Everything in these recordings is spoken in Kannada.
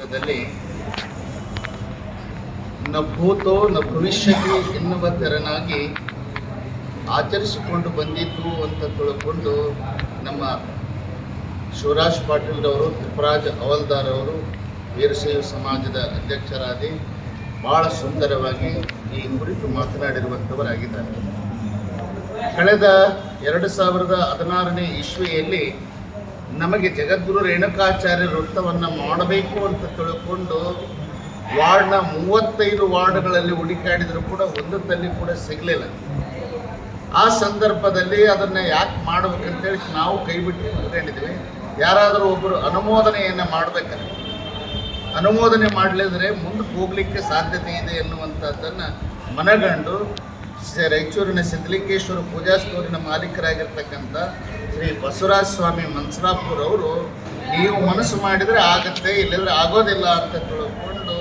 ಸಂದರ್ಭದಲ್ಲಿ ನ ಭೂತೋ ನ ಭವಿಷ್ಯಕ್ಕೆ ಎನ್ನುವ ತೆರನಾಗಿ ಆಚರಿಸಿಕೊಂಡು ಬಂದಿದ್ದು ಅಂತ ತಿಳ್ಕೊಂಡು ನಮ್ಮ ಶಿವರಾಜ್ ಪಾಟೀಲ್ರವರು, ತ್ರಿಪರಾಜ್ ಹವಲ್ದಾರ್ ಅವರು ವೀರಶೈವ ಸಮಾಜದ ಅಧ್ಯಕ್ಷರಾಗಿ ಭಾಳ ಸುಂದರವಾಗಿ ಈ ಕುರಿತು ಮಾತನಾಡಿರುವಂಥವರಾಗಿದ್ದಾರೆ. ಕಳೆದ 2016ನೇ ಇಸ್ವಿಯಲ್ಲಿ ನಮಗೆ ಜಗದ್ಗುರು ರೇಣುಕಾಚಾರ್ಯ ವೃತ್ತವನ್ನು ಮಾಡಬೇಕು ಅಂತ ತಿಳ್ಕೊಂಡು ವಾರ್ಡ್ನ 35 ವಾರ್ಡ್ಗಳಲ್ಲಿ ಹುಡುಕಾಡಿದರೂ ಕೂಡ ಒಂದರಲ್ಲಿ ಕೂಡ ಸಿಗಲಿಲ್ಲ. ಆ ಸಂದರ್ಭದಲ್ಲಿ ಅದನ್ನು ಯಾಕೆ ಮಾಡಬೇಕಂತೇಳಿ ನಾವು ಕೈಬಿಟ್ಟು ಕುತ್ಕೊಂಡಿದ್ವಿ. ಯಾರಾದರೂ ಒಬ್ಬರು ಅನುಮೋದನೆಯನ್ನು ಮಾಡಬೇಕಾದ್ರೆ, ಅನುಮೋದನೆ ಮಾಡಲಿದ್ರೆ ಮುಂದಕ್ಕೆ ಹೋಗಲಿಕ್ಕೆ ಸಾಧ್ಯತೆ ಇದೆ ಎನ್ನುವಂಥದ್ದನ್ನು ಮನಗಂಡು ರಾಯಚೂರಿನ ಸಿದ್ಧಲಿಂಗೇಶ್ವರ ಪೂಜಾ ಸ್ಟೋರಿನ ಮಾಲೀಕರಾಗಿರ್ತಕ್ಕಂಥ ಶ್ರೀ ಬಸವರಾಜ ಸ್ವಾಮಿ ಮನ್ಸರಾಪುರ ಅವರು, ನೀವು ಮನಸ್ಸು ಮಾಡಿದರೆ ಆಗುತ್ತೆ, ಇಲ್ಲದ್ರೆ ಆಗೋದಿಲ್ಲ ಅಂತ ತಿಳ್ಕೊಂಡು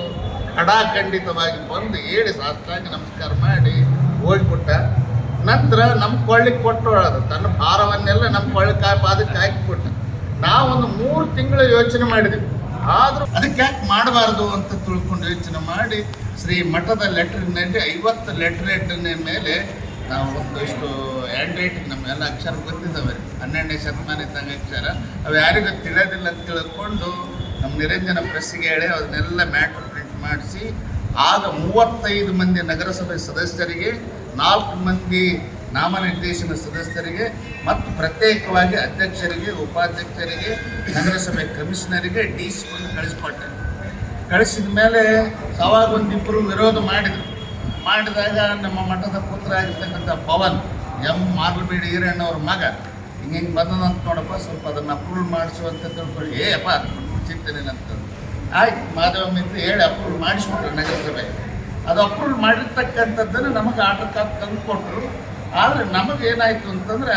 ಖಡಾಖಂಡಿತವಾಗಿ ಬಂದು ಹೇಳಿ ಸಾಷ್ಟಾಂಗ ನಮಸ್ಕಾರ ಮಾಡಿ ಹೋಗ್ಬಿಟ್ಟ. ನಂತರ ನಮ್ಮ ಕೊಳ್ಳಿಗೆ ಕೊಟ್ಟು ಅದು ತನ್ನ ಭಾರವನ್ನೆಲ್ಲ ನಮ್ಮ ಕೊಳ್ಳಿ ಪಾದಕ್ಕೆ ಹಾಕಿಕೊಟ್ಟ. ನಾವೊಂದು 3 ತಿಂಗಳು ಯೋಚನೆ ಮಾಡಿದ್ವಿ, ಆದರೂ ಅದಕ್ಕೆ ಯಾಕೆ ಮಾಡಬಾರ್ದು ಅಂತ ತಿಳ್ಕೊಂಡು ಯೋಚನೆ ಮಾಡಿ ಶ್ರೀ ಮಠದ ಲೆಟ್ರಿನಲ್ಲಿ 50 ಲೆಟರ್ ಹೆಡ್ನ ಮೇಲೆ ನಾವು ಒಂದಷ್ಟು ಹ್ಯಾಂಡ್ ರೈಟಿಂಗ್ ನಮ್ಮೆಲ್ಲ ಅಕ್ಷರ ಗೊತ್ತಿದ್ದಾವೆ, 12ನೇ ಶತಮಾನದ ಅಕ್ಷರ, ಅವು ಯಾರಿಗೂ ತಿಳಿಯೋದಿಲ್ಲ ಅಂತ ತಿಳ್ಕೊಂಡು ನಮ್ಮ ನಿರಂಜನ ಪ್ರೆಸ್ಸಿಗೆ ಹೇಳಿ ಅದನ್ನೆಲ್ಲ ಮ್ಯಾಟ್ರ್ ಪ್ರಿಂಟ್ ಮಾಡಿಸಿ ಆಗ 35 ಮಂದಿ ನಗರಸಭೆ ಸದಸ್ಯರಿಗೆ, 4 ಮಂದಿ ನಾಮನಿರ್ದೇಶನ ಸದಸ್ಯರಿಗೆ ಮತ್ತು ಪ್ರತ್ಯೇಕವಾಗಿ ಅಧ್ಯಕ್ಷರಿಗೆ, ಉಪಾಧ್ಯಕ್ಷರಿಗೆ, ನಗರಸಭೆ ಕಮಿಷನರಿಗೆ DC ಒಂದು ಕಳಿಸ್ಕೊಟ್ಟೆ. ಕಳಿಸಿದ ಮೇಲೆ ಅವಾಗ ಒಂದಿಬ್ಬರು ವಿರೋಧ ಮಾಡಿದಾಗ ನಮ್ಮ ಮಠದ ಪುತ್ರ ಆಗಿರ್ತಕ್ಕಂಥ ಪವನ್ ಮಾರ್ಲಬೇಡಿ ಈರಣ್ಣವ್ರ ಮಗ ಹಿಂಗೆ ಬಂದದಂತ ನೋಡಪ್ಪ, ಸ್ವಲ್ಪ ಅದನ್ನು ಅಪ್ರೂವ್ ಮಾಡಿಸುವಂತ ತಿಳ್ಕೊಳ್ಳಿ. ಅಪ್ಪ ಚಿಂತನೇನಂತ ಆಯ್ತು ಮಾಧವ ಮಿತ್ರ ಹೇಳಿ ಅಪ್ರೂವ್ ಮಾಡಿಸ್ಬಿಟ್ರು ನಗರಸಭೆ. ಅದು ಅಪ್ರೂವ್ ಮಾಡಿರ್ತಕ್ಕಂಥದ್ದನ್ನು ನಮಗೆ ಆರ್ಡರ್ ಕಾಪಿ ತಂದು ಕೊಟ್ಟರು. ಆದರೆ ನಮಗೇನಾಯಿತು ಅಂತಂದರೆ